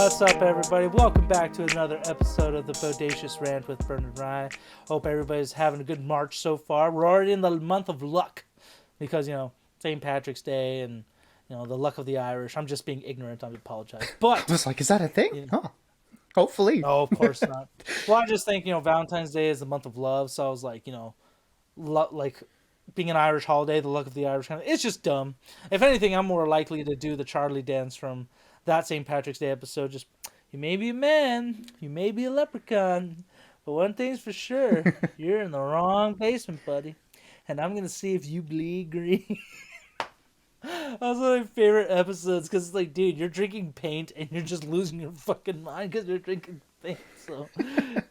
What's up, everybody? Welcome back to another episode of the Bodacious Rant with Bernard Ryan. Hope everybody's having a good March so far. We're already in the month of luck because, St. Patrick's Day and, the luck of the Irish. I'm just being ignorant. I apologize. But I was like, is that a thing? Huh. Hopefully. no, of course not. Well, I just think, Valentine's Day is the month of love. So I was like, like being an Irish holiday, the luck of the Irish, it's just dumb. If anything, I'm more likely to do the Charlie dance from that St. Patrick's Day episode. Just, you may be a man, you may be a leprechaun, but one thing's for sure, you're in the wrong basement, buddy. And I'm going to see if you bleed green. That was one of my favorite episodes because it's like, dude, you're drinking paint and you're just losing your fucking mind because you're drinking paint. So,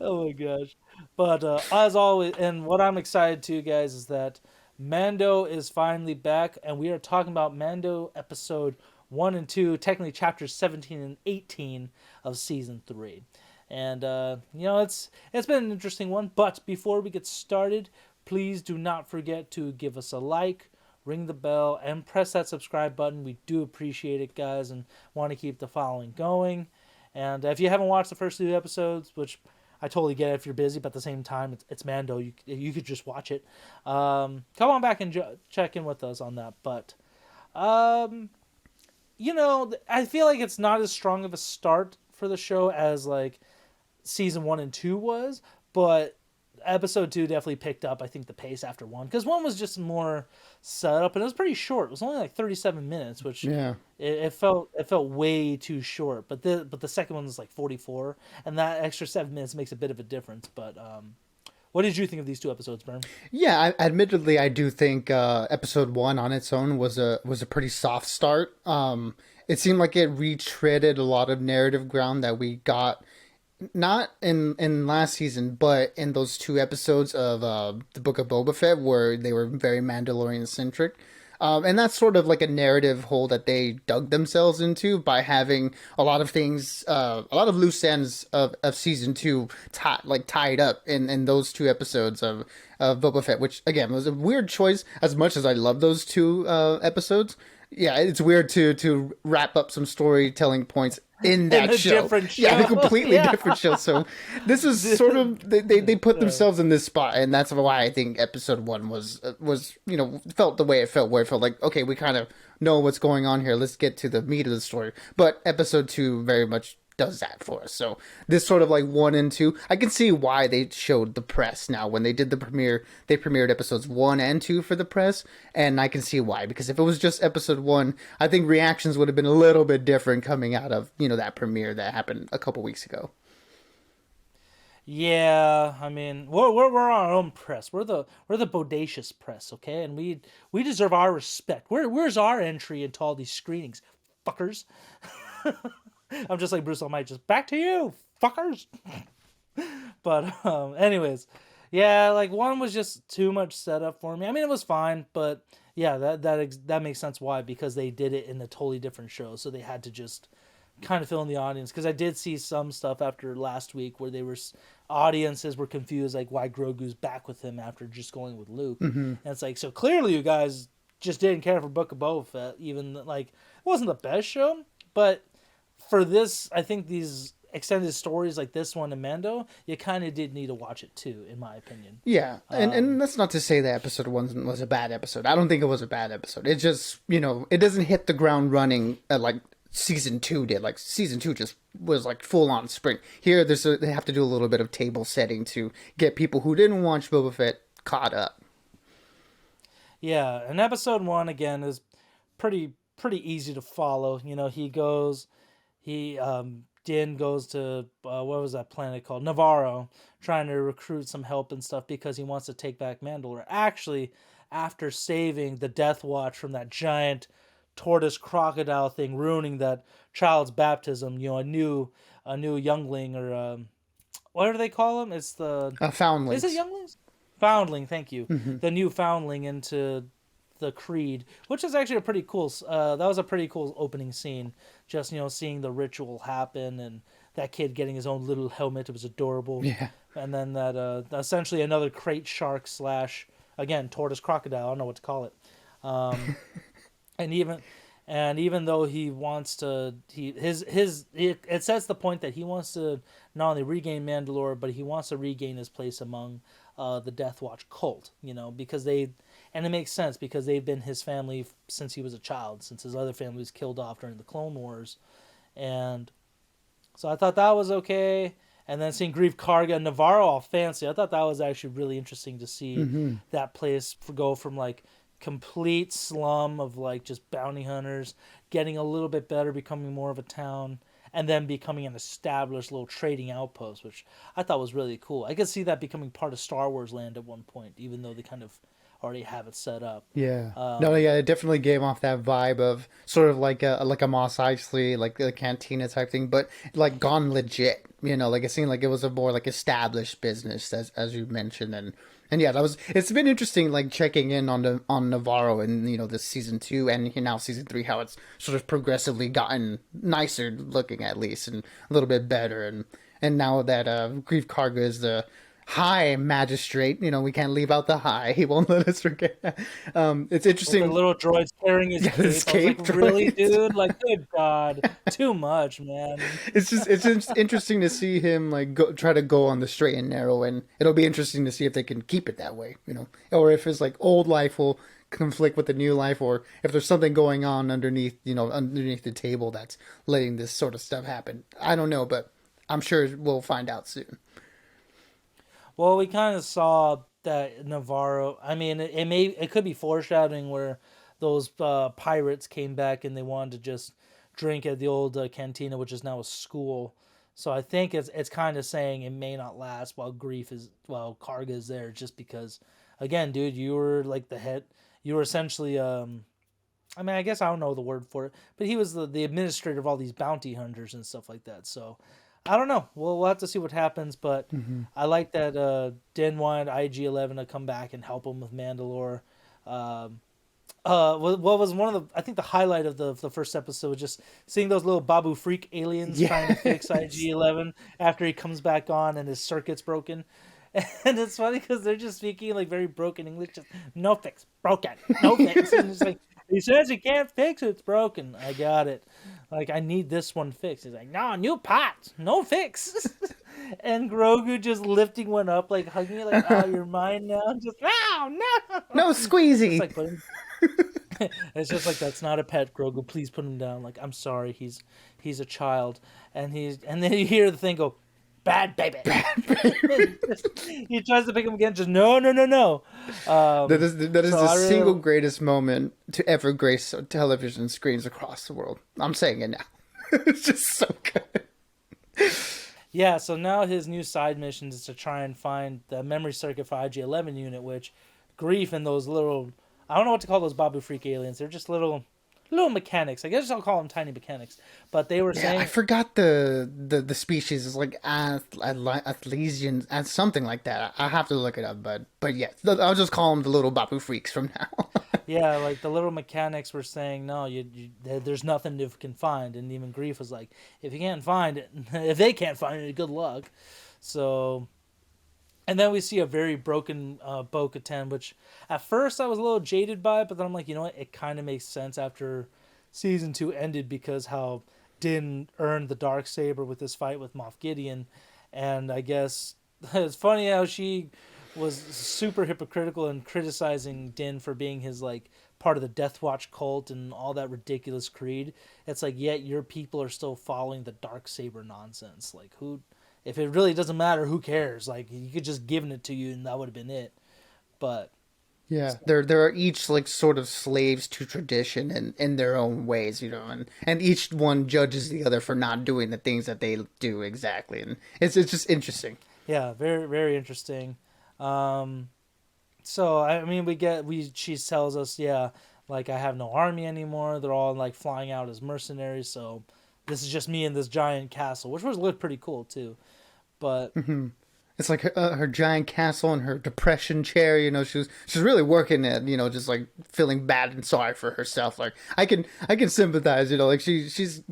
oh my gosh. But as always, and what I'm excited to, guys, is that Mando is finally back, and we are talking about Mando episode 1 and 2, technically chapters 17 and 18 of season 3. And, it's been an interesting one. But before we get started, please do not forget to give us a like, ring the bell, and press that subscribe button. We do appreciate it, guys, and want to keep the following going. And if you haven't watched the first 2 episodes, which I totally get it if you're busy, but at the same time, it's Mando. You could just watch it. Come on back and check in with us on that. But, I feel like it's not as strong of a start for the show as, like, season 1 and 2 was, but episode 2 definitely picked up, I think, the pace after 1, because 1 was just more set up, and it was pretty short. It was only like 37 minutes, which it felt way too short. But the second one was like 44, and that extra 7 minutes makes a bit of a difference. But what did you think of these 2 episodes, Bern? Yeah, admittedly, I do think episode 1 on its own was a pretty soft start. It seemed like it retreaded a lot of narrative ground that we got not in last season, but in those 2 episodes of the Book of Boba Fett, where they were very Mandalorian centric. And that's sort of like a narrative hole that they dug themselves into by having a lot of things, a lot of loose ends of season 2 tied up in those 2 episodes of Boba Fett, which again was a weird choice. As much as I love those 2 episodes, yeah, it's weird to wrap up some storytelling points in that show. Yeah, a completely different show. So this is sort of they put themselves in this spot, and that's why I think episode 1 was felt the way it felt, where it felt like, okay, we kind of know what's going on here. Let's get to the meat of the story. But episode 2 very much does that for us. So this sort of like 1 and 2, I can see why they showed the press now when they did the premiere. They premiered episodes 1 and 2 for the press, and I can see why, because if it was just episode 1, I think reactions would have been a little bit different coming out of that premiere that happened a couple weeks ago. Yeah, I mean, we're our own press. We're the bodacious press, okay? And we deserve our respect. Where's our entry into all these screenings, fuckers? I'm just like Bruce Almighty, just back to you, fuckers. But anyways, yeah, like 1 was just too much setup for me. I mean, it was fine, but yeah, that makes sense why, because they did it in a totally different show, so they had to just kind of fill in the audience. Because I did see some stuff after last week where audiences were confused, like why Grogu's back with him after just going with Luke, and it's like, so clearly you guys just didn't care for Book of Boba Fett. Even like it wasn't the best show, but for this, I think these extended stories like this one and Mando, you kind of did need to watch it too, in my opinion. Yeah, and that's not to say that episode 1 was a bad episode. I don't think it was a bad episode. It just, it doesn't hit the ground running like season 2 did. Like season 2 just was like full on sprint. Here, they have to do a little bit of table setting to get people who didn't watch Boba Fett caught up. Yeah, and episode 1 again is pretty easy to follow. Din goes to what was that planet called? Navarro, trying to recruit some help and stuff because he wants to take back Mandalore. Actually, after saving the Death Watch from that giant tortoise crocodile thing, ruining that child's baptism, a new youngling, or what do they call him? It's the foundlings. Is it younglings? Foundling, thank you. Mm-hmm. The new foundling into the Creed, which is actually a pretty cool. That was a pretty cool opening scene. Just seeing the ritual happen and that kid getting his own little helmet. It was adorable. Yeah. And then that essentially another crate shark / again tortoise crocodile. I don't know what to call it. And And even though he wants to, it sets the point that he wants to not only regain Mandalore, but he wants to regain his place among the Death Watch cult. Because and it makes sense because they've been his family since he was a child, since his other family was killed off during the Clone Wars, and so I thought that was okay. And then seeing Grief Karga and Navarro all fancy, I thought that was actually really interesting to see Mm-hmm. that place go from like complete slum of like just bounty hunters, getting a little bit better, becoming more of a town, and then becoming an established little trading outpost, which I thought was really cool. I could see that becoming part of Star Wars land at one point, even though they kind of already have it set up. Yeah. No, Um, yeah, it definitely gave off that vibe of sort of like a Mos Eisley, like a cantina type thing, but like gone legit. Like it seemed like it was a more like established business as you mentioned, and yeah, that was. It's been interesting like checking in on Navarro and this season 2 and now season 3, how it's sort of progressively gotten nicer looking at least and a little bit better, and now that Grief Karga is the high magistrate. We can't leave out the high. He won't let us forget. It's with the interesting. little droids carrying his Yeah, the cape. I was like, escape really, droids. dude? Like, good God. Too much, man. It's just interesting to see him like try to go on the straight and narrow, and it'll be interesting to see if they can keep it that way. Or if his like old life will conflict with the new life, or if there's something going on underneath the table that's letting this sort of stuff happen. I don't know, but I'm sure we'll find out soon. Well, we kind of saw that Navarro. I mean, it could be foreshadowing where those pirates came back and they wanted to just drink at the old cantina, which is now a school. So I think it's kind of saying it may not last while Karga is there, just because, again, dude, you were like the head. You were essentially I mean, I guess I don't know the word for it, but he was the administrator of all these bounty hunters and stuff like that. So I don't know. We'll have to see what happens, but Hmm. I like that Din wanted IG-11 to come back and help him with Mandalore. Um, what was one of the I think the highlight of the first episode was just seeing those little Babu Freak aliens trying to fix Yes. IG-11 after he comes back on and his circuit's broken. And it's funny because they're just speaking like very broken English, just no fix, broken, no fix. And it's like he says he can't fix it, it's broken. I got it. Like I need this one fixed. He's like, no, new parts, no fix. And Grogu just lifting one up, like hugging it, like, oh, you're mine now. Just no, no. No It's just squeezy. like putting. It's just like that's not a pet, Grogu. Please put him down. Like I'm sorry, he's a child, and then you hear the thing go, bad baby. He tries to pick him again. Just no, no, no, no. That is So the I single really, greatest moment to ever grace television screens across the world. I'm saying it now. It's just so good. yeah. So now his new side mission is to try and find the memory circuit for IG-11 unit, which Grief and those little, I don't know what to call those Babu Freak aliens. They're just little mechanics. I guess I'll call them tiny mechanics. But they were Yeah, I saying, forgot the species is like Athlesian and something like that. I have to look it up, but yeah, I'll just call them the little Babu freaks from now. yeah, like the little mechanics were saying, no, there's nothing you can find, and even Grief was like, if you can't find it, if they can't find it, good luck. So, and then we see a very broken Bo-Katan, which at first I was a little jaded by, but then I'm like, you know what, it kind of makes sense after season 2 ended because how Din earned the dark saber with this fight with Moff Gideon, and I guess it's funny how she was super hypocritical and criticizing Din for being his like part of the Death Watch cult and all that ridiculous creed. It's like yet your people are still following the dark saber nonsense. Like who if it really doesn't matter, who cares? Like you could just given it to you and that would have been it. But Yeah, there are each like sort of slaves to tradition and in their own ways, and each one judges the other for not doing the things that they do exactly, and it's just interesting. yeah, very very interesting. Um, so I mean, she tells us, yeah, like I have no army anymore. They're all like flying out as mercenaries. So this is just me in this giant castle, which was looked pretty cool too. But it's like her giant castle and her depression chair. You know, she's really working at, you know, just like feeling bad and sorry for herself. Like I can sympathize. You know, like she's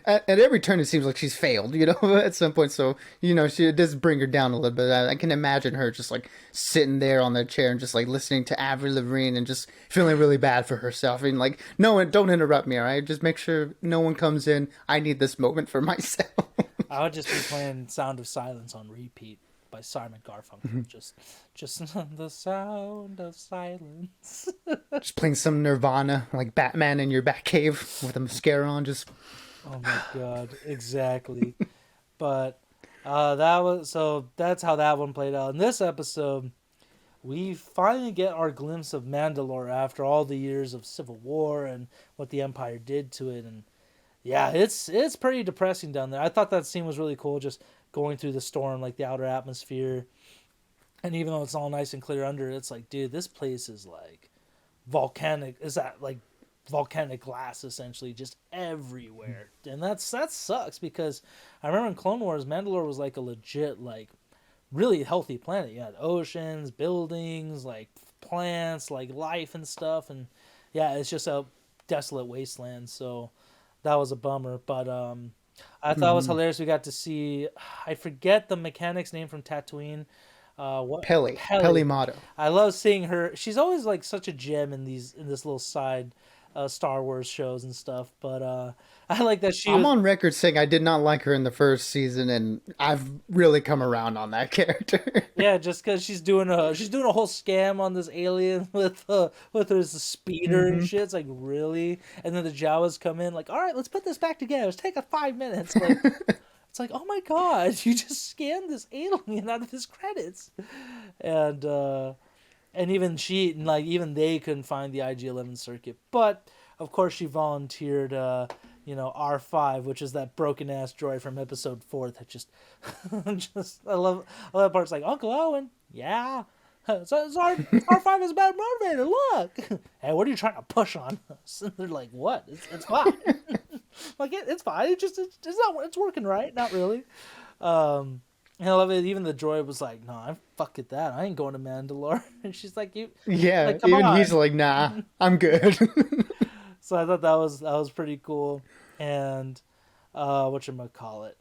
at every turn it seems like she's failed. You know, at some point. So you know, it does bring her down a little bit. I can imagine her just like sitting there on the chair and just like listening to Avril Lavigne and just feeling really bad for herself. And like, no one, don't interrupt me. All right, just make sure no one comes in. I need this moment for myself. I would just be playing Sound of Silence on repeat by Simon Garfunkel. Just the sound of silence. Just playing some Nirvana, like Batman in your Batcave with a mascara on. Just Oh my god, exactly. But that was so. That's how that one played out. In this episode, we finally get our glimpse of Mandalore after all the years of civil war and what the Empire did to it. And yeah, it's pretty depressing down there. I thought that scene was really cool, just going through the storm, like the outer atmosphere. And even though it's all nice and clear under it, it's like, dude, this place is like volcanic. Is that like volcanic glass essentially just everywhere? And that sucks because I remember in Clone Wars, Mandalore was like a legit like really healthy planet. You had oceans, buildings, like plants, like life and stuff. And yeah, it's just a desolate wasteland. So that was a bummer. But I thought it was hilarious. We got to see, I forget the mechanic's name from Tatooine. What Peli Pelly? Motto. I love seeing her. She's always like such a gem in this little side Star Wars shows and stuff. But I like that she I'm was. on record saying I did not like her in the first season, and I've really come around on that character. Yeah, just because she's doing a whole scam on this alien with her speeder and Hmm. shit. It's like really, and then the Jawas come in like, all right, let's put this back together. Let's take 5 minutes. Like it's like, oh my god, you just scammed this alien out of his credits, and even she like even they couldn't find the IG-11 circuit, but of course she volunteered. R5, which is that broken ass droid from episode 4 that just I love that part. It's like, Uncle Owen, yeah. So R5 is a bad motivator. Look, hey, what are you trying to push on us? And they're like, what? It's fine. Like it's fine. It's not. It's working right. Not really. And I love it. Even the droid was like, no, I fuck at that. I ain't going to Mandalore. And she's like, you Yeah, like, come even on. he's like, nah, I'm good. So I thought that was pretty cool. And whatchamacallit.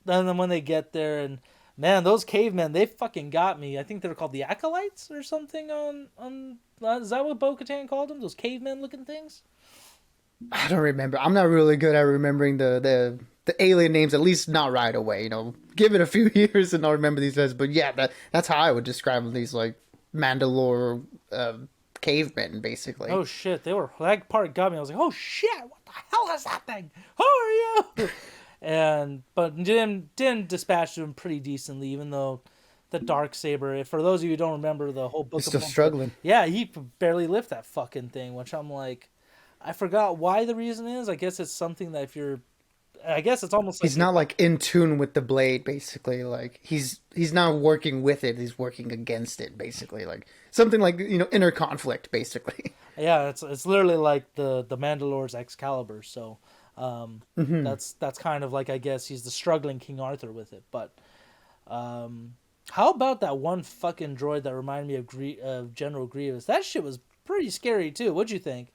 And then when they get there and man, those cavemen, they fucking got me. I think they're called the acolytes or something on is that what Bo-Katan called them? Those cavemen looking things? I don't remember. I'm not really good at remembering the alien names, at least not right away. You know, give it a few years and I'll remember these guys. But yeah, that's how I would describe these like Mandalore cavemen, basically. Oh shit, that part got me. I was like, oh shit, what the hell is that thing? Who are you? And but didn't dispatch them pretty decently, even though the dark saber. For those of you who don't remember the whole He's book of still Boba Fett, struggling. yeah, he barely lift that fucking thing. Which I'm like, I forgot why the reason is. I guess it's something that if you're, I guess it's almost like He's not like in tune with the blade, basically. Like he's not working with it, he's working against it, basically. Like something like, you know, inner conflict, basically. yeah, it's literally like the Mandalore's Excalibur. So that's kind of like I guess he's the struggling King Arthur with it. But how about that one fucking droid that reminded me of General Grievous? That shit was pretty scary too. What'd you think?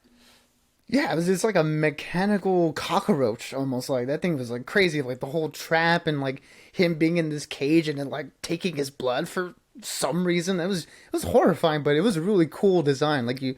Yeah, it was just like a mechanical cockroach almost. Like that thing was like crazy, like the whole trap and like him being in this cage and then like taking his blood for some reason. It was horrifying, but it was a really cool design. Like you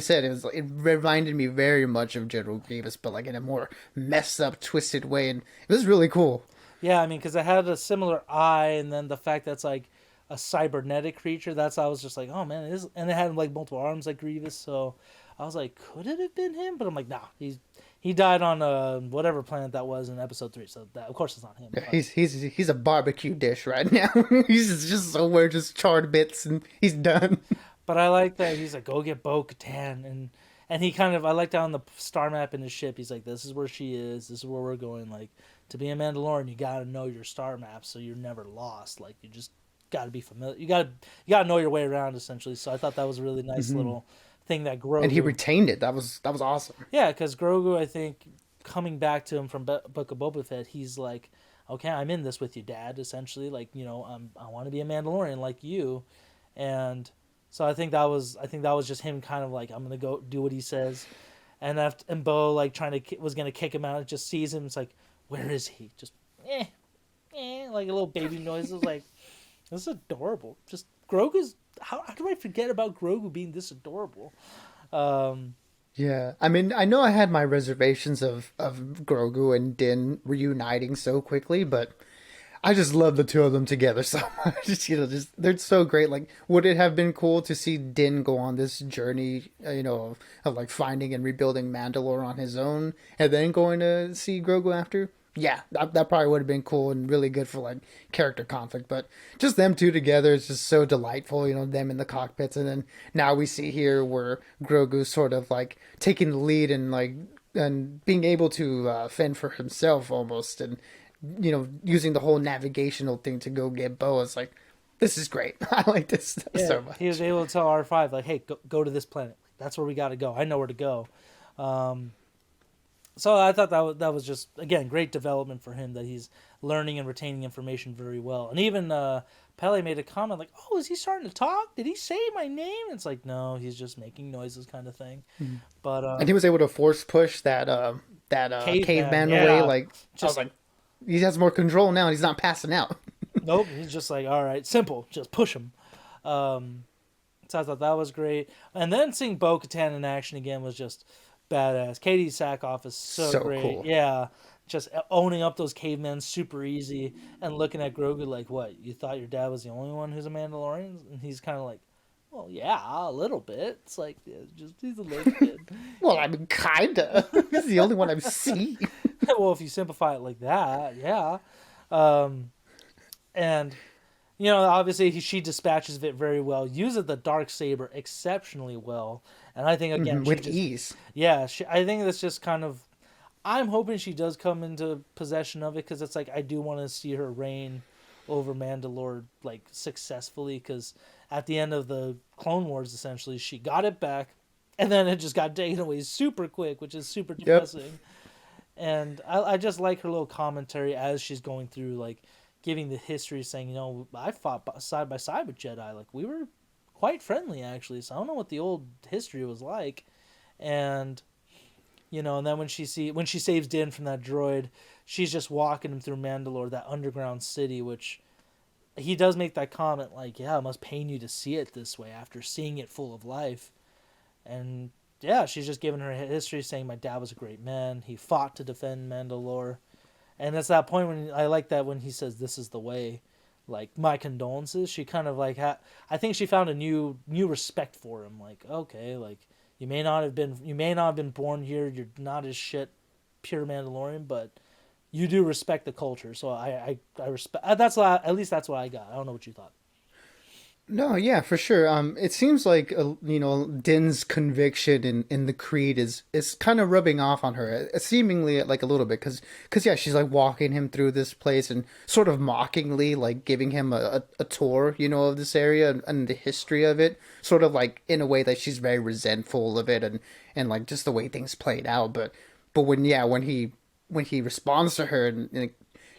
said, it reminded me very much of General Grievous, but like in a more messed up, twisted way, and it was really cool. Yeah, I mean, because it had a similar eye, and then the fact that it's like a cybernetic creature. That's I was just like, oh man, it is, and it had like multiple arms like Grievous. So I was like, could it have been him? But I'm like, nah, he died on whatever planet that was in episode 3. So that, of course it's not him. Yeah, But he's a barbecue dish right now. He's just somewhere, just charred bits, and he's done. but I like that he's like, go get Bo-Katan, and he kind of I like that on the star map in his ship. He's like, this is where she is. This is where we're going. Like to be a Mandalorian, you gotta know your star map so you're never lost. Like you just gotta be familiar. You gotta know your way around essentially. So I thought that was a really nice little thing that And he Grogu. retained it. That was awesome. Yeah, because Grogu, I think coming back to him from Book of Boba Fett, he's like, okay, I'm in this with you, Dad. Essentially, like I want to be a Mandalorian like you, and so I think that was just him kind of like I'm gonna go do what he says, and Bo like was gonna kick him out, just sees him. It's like, where is he? Just eh like a little baby noise. It was like, this is adorable. Just Grogu's. How do I forget about Grogu being this adorable? Um, Yeah, I mean, I know I had my reservations of Grogu and Din reuniting so quickly, but I just love the two of them together so much. Just they're so great. Like, would it have been cool to see Din go on this journey, of like finding and rebuilding Mandalore on his own, and then going to see Grogu after? Yeah, that probably would have been cool and really good for like character conflict. But just them two together is just so delightful. Them in the cockpits, and then now we see here where Grogu's sort of like taking the lead and like and being able to fend for himself almost, and using the whole navigational thing to go get Bo. It's like, this is great. I like this stuff yeah, so he was much. able to tell R5 like, hey, go to this planet. That's where we got to go. I know where to go. Um, so I thought that was just again great development for him that he's learning and retaining information very well. And even Pele made a comment like, "Oh, is he starting to talk? Did he say my name?" And it's like, no, he's just making noises, kind of thing. Mhm. But And he was able to force push that caveman, caveman away. yeah, Like, I was just like, he has more control now, and he's not passing out. nope. He's just like, all right, simple, just push him. Um, so I thought that was great. And then seeing Bo Katan in action again was just badass. Katie Sackhoff is so So great. cool. Yeah. Just owning up those cavemen super easy and looking at Grogu like, what? You thought your dad was the only one who's a Mandalorian? And he's kind of like, well, yeah, a little bit. It's like, yeah, just he's a little kid. Well, I mean, kinda. He's the only one I've seen. Well, if you simplify it like that, yeah. Um, and obviously she dispatches it very well, uses the dark saber exceptionally well, and I think again she With just, ease. yeah, I think that's just kind of, I'm hoping she does come into possession of it because it's like I do want to see her reign over Mandalore like successfully because at the end of the Clone Wars essentially she got it back and then it just got taken away super quick, which is super Yep. depressing. And I just like her little commentary as she's going through, like giving the history, saying, I fought side by side with Jedi, like we were quite friendly actually. So I don't know what the old history was like, and and then when she saves Din from that droid, she's just walking him through Mandalore, that underground city, which he does make that comment like, yeah, it must pain you to see it this way after seeing it full of life. And yeah, she's just giving her history, saying my dad was a great man. He fought to defend Mandalore, and it's that point when I like that when he says, "This is the way." Like my condolences. She kind of like I think she found a new respect for him. Like okay, like you may not have been born here. You're not as shit pure Mandalorian, but you do respect the culture. So I respect. That's what at least that's what I got. I don't know what you thought. No, yeah, for sure. It seems like Din's conviction in the creed is kind of rubbing off on her, seemingly like a little bit, because yeah, she's like walking him through this place and sort of mockingly like giving him a tour, of this area and the history of it, sort of like in a way that she's very resentful of it and like just the way things played out. But when he responds to her and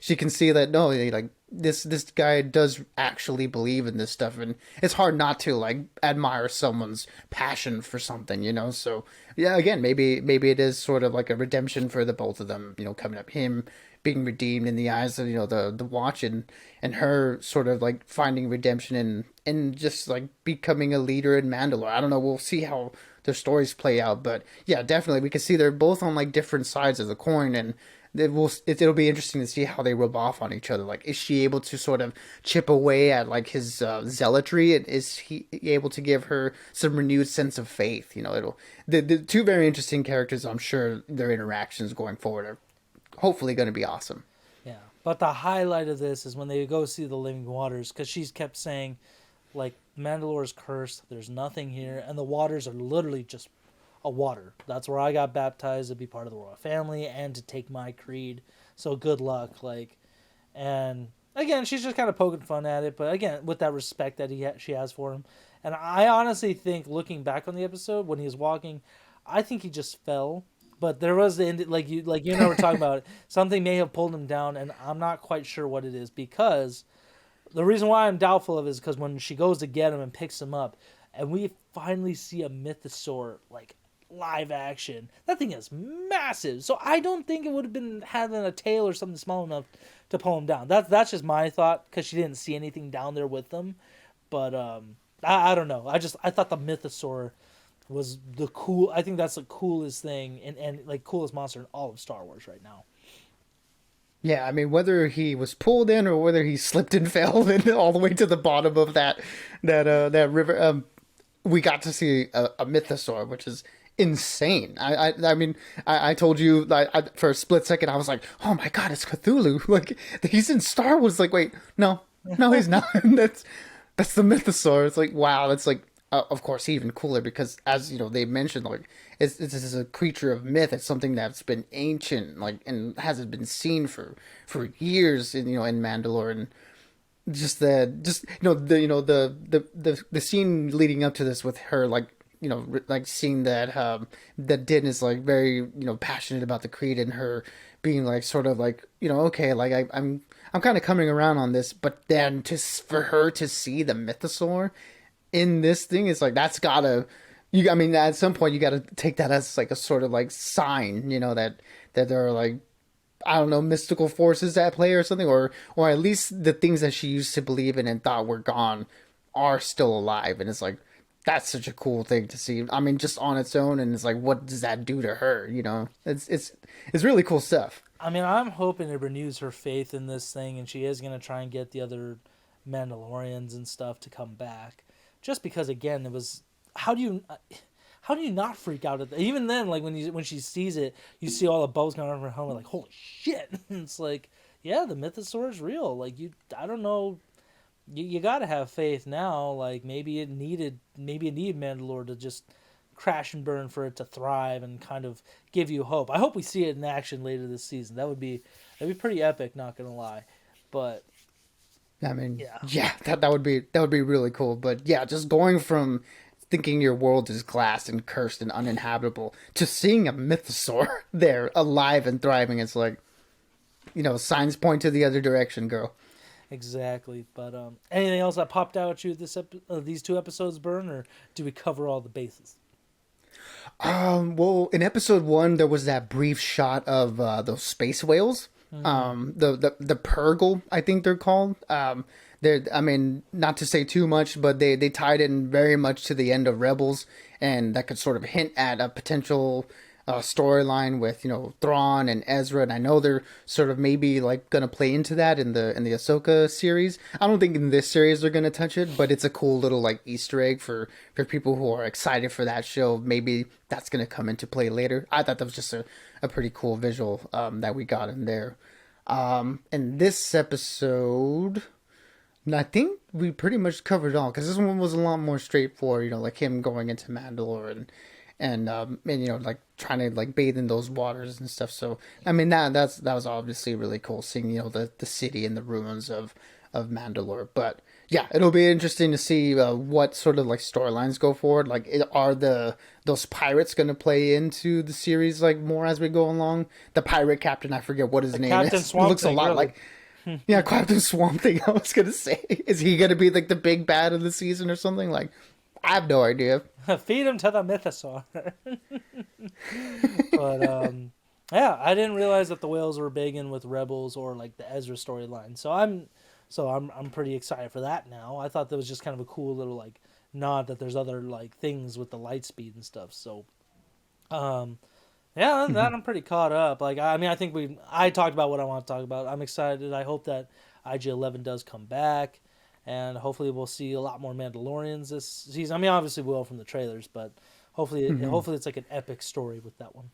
she can see that no, like this guy does actually believe in this stuff, and it's hard not to like admire someone's passion for something. So yeah, again, maybe it is sort of like a redemption for the both of them, coming up, him being redeemed in the eyes of the watch, and her sort of like finding redemption and just like becoming a leader in Mandalore. I don't know, we'll see how their stories play out, but yeah, definitely we can see they're both on like different sides of the coin, and it'll be interesting to see how they rub off on each other. Like, is she able to sort of chip away at like his zealotry, and is he able to give her some renewed sense of faith? It'll the two very interesting characters. I'm sure their interactions going forward are hopefully going to be awesome. Yeah, but the highlight of this is when they go see the living waters because she's kept saying like Mandalore is cursed. There's nothing here, and the waters are literally just a water. That's where I got baptized to be part of the royal family and to take my creed. So good luck, like. And again, she's just kind of poking fun at it, but again, with that respect that she has for him. And I honestly think, looking back on the episode when he was walking, I think he just fell. but there was like you and I were talking about it, something may have pulled him down, and I'm not quite sure what it is because the reason why I'm doubtful of it is because when she goes to get him and picks him up, and we finally see a mythosaur like live action, that thing is massive. So I don't think it would have been having a tail or something small enough to pull him down. That's just my thought because she didn't see anything down there with them. But I don't know. I thought the mythosaur was the cool. I think that's the coolest thing and like coolest monster in all of Star Wars right now. Yeah, I mean, whether he was pulled in or whether he slipped and fell in all the way to the bottom of that river, we got to see a mythosaur, which is insane. I mean, I told you for a split second, I was like, oh my god, it's Cthulhu. Like he's in Star Wars. Like, wait, no, no, he's not. That's the mythosaur. It's like, wow, that's like, of course, even cooler because, as you know, they mentioned, like, this is a creature of myth. It's something that's been ancient, like, and hasn't been seen for years, in Mandalore, and just the scene leading up to this with her, like, like seeing that Din is like very passionate about the creed, and her being like sort of like okay, like I'm kind of coming around on this, but then for her to see the mythosaur in this thing is like that's gotta I mean at some point you gotta take that as like a sort of like sign that there are like I don't know mystical forces at play or something, or at least the things that she used to believe in and thought were gone are still alive, and it's like that's such a cool thing to see. I mean, just on its own, and it's like, what does that do to her? It's really cool stuff. I mean, I'm hoping it renews her faith in this thing, and she is gonna try and get the other Mandalorians and stuff to come back. Just because, again, it was how do you not freak out at that? Even then, like when she sees it, you see all the bows coming out of her helmet, like holy shit! It's like, yeah, the mythosaur is real. Like I don't know, you got to have faith now. Like maybe it needed Mandalore to just crash and burn for it to thrive and kind of give you hope. I hope we see it in action later this season. That'd be pretty epic, not gonna lie. But I mean, yeah, yeah, that would be really cool. But yeah, just going from thinking your world is glass and cursed and uninhabitable to seeing a mythosaur there alive and thriving, it's like, signs point to the other direction, girl. exactly. But anything else that popped out at you these two episodes, Burn, or do we cover all the bases? Well, in episode one, there was that brief shot of those space whales. The Purgle, I think they're called. I mean, not to say too much, but they tied in very much to the end of Rebels, and that could sort of hint at a potential storyline with Thrawn and Ezra, and I know they're sort of maybe like gonna play into that in the Ahsoka series. I don't think in this series they're gonna touch it, but it's a cool little like Easter egg for people who are excited for that show. Maybe that's gonna come into play later. I thought that was just a pretty cool visual that we got in there. In this episode, I think we pretty much covered it all because this one was a lot more straightforward. Like him going into Mandalore and like trying to like bathe in those waters and stuff. So I mean that was obviously really cool seeing the city and the ruins of Mandalore. But yeah, it'll be interesting to see what sort of like storylines go forward. Like, are those pirates going to play into the series like more as we go along? The pirate captain, I forget what his name Captain is. Swamp Looks a Thing, lot really. like yeah, Captain Swamp Thing. I was gonna say, is he gonna be like the big bad of the season or something? Like, I have no idea. Feed him to the mythosaur. But yeah, I didn't realize that the whales were big in with Rebels or like the Ezra storyline. So I'm pretty excited for that now. I thought that was just kind of a cool little like nod that there's other like things with the light speed and stuff. So yeah, that I'm pretty caught up. Like I mean, I talked about what I want to talk about. I'm excited. I hope that IG-11 does come back, and hopefully we'll see a lot more Mandalorians this season. I mean, obviously we will from the trailers, but hopefully it's like an epic story with that one.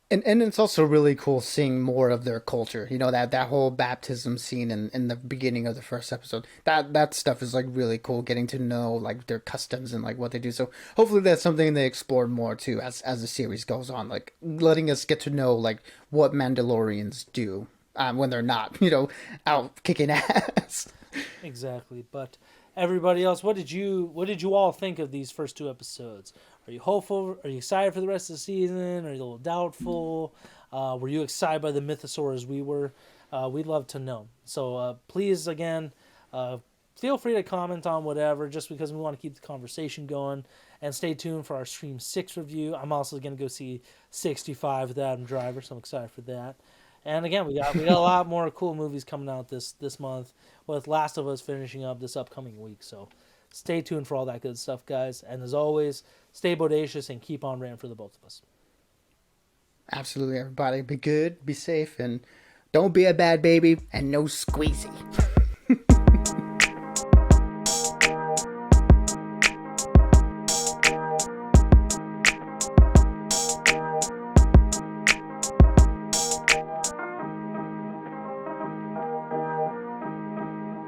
And it's also really cool seeing more of their culture. That whole baptism scene in the beginning of the first episode. That stuff is like really cool. Getting to know like their customs and like what they do. So hopefully that's something they explore more too as the series goes on. Like letting us get to know like what Mandalorians do when they're not out kicking ass. Exactly. But everybody else, what did you all think of these first two episodes? Are you hopeful? Are you excited for the rest of the season? Are you a little doubtful? Were you excited by the mythosaur as we were? We'd love to know. So please, again, uh, feel free to comment on whatever, just because we want to keep the conversation going. And stay tuned for our Stream 6 review. I'm also going to go see 65 with Adam Driver, so I'm excited for that. And again, we got a lot more cool movies coming out this month, with Last of Us finishing up this upcoming week. So stay tuned for all that good stuff, guys. And as always, stay bodacious and keep on ranting for the both of us. Absolutely, everybody. Be good, be safe, and don't be a bad baby, and no squeezy.